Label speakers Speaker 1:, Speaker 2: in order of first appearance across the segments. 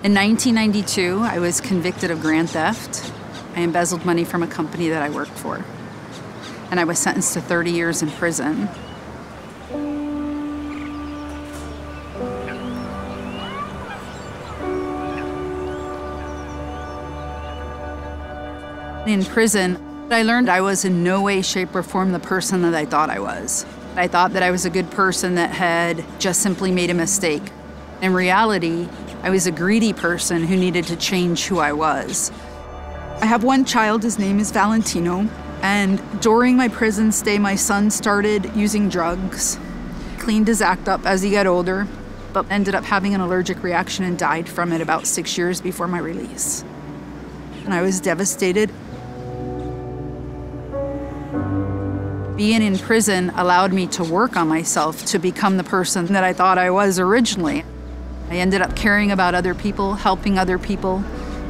Speaker 1: In 1992, I was convicted of grand theft. I embezzled money from a company that I worked for. And I was sentenced to 30 years in prison. In prison, I learned I was in no way, shape, or form the person that I thought I was. I thought that I was a good person that had just simply made a mistake. In reality, I was a greedy person who needed to change who I was. I have one child, his name is Valentino, and during my prison stay, my son started using drugs, cleaned his act up as he got older, but ended up having an allergic reaction and died from it about 6 years before my release. And I was devastated. Being in prison allowed me to work on myself to become the person that I thought I was originally. I ended up caring about other people, helping other people,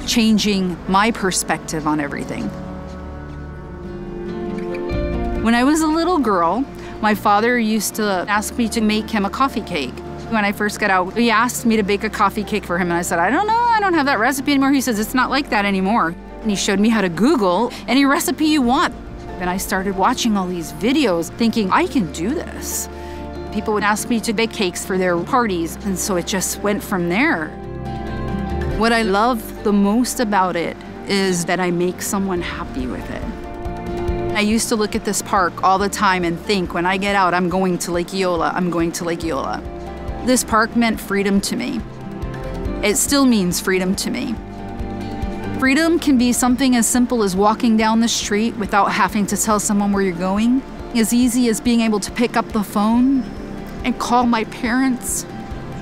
Speaker 1: changing my perspective on everything. When I was a little girl, my father used to ask me to make him a coffee cake. When I first got out, he asked me to bake a coffee cake for him, and I said, I don't know, I don't have that recipe anymore. He says, it's not like that anymore. And he showed me how to Google any recipe you want. And I started watching all these videos thinking, I can do this. People would ask me to bake cakes for their parties, and so it just went from there. What I love the most about it is that I make someone happy with it. I used to look at this park all the time and think, when I get out, I'm going to Lake Eola, I'm going to Lake Eola. This park meant freedom to me. It still means freedom to me. Freedom can be something as simple as walking down the street without having to tell someone where you're going, as easy as being able to pick up the phone and call my parents.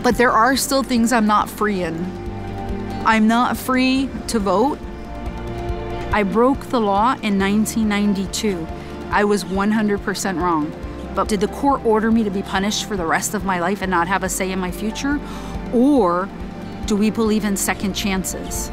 Speaker 1: But there are still things I'm not free in. I'm not free to vote. I broke the law in 1992. I was 100% wrong. But did the court order me to be punished for the rest of my life and not have a say in my future? Or do we believe in second chances?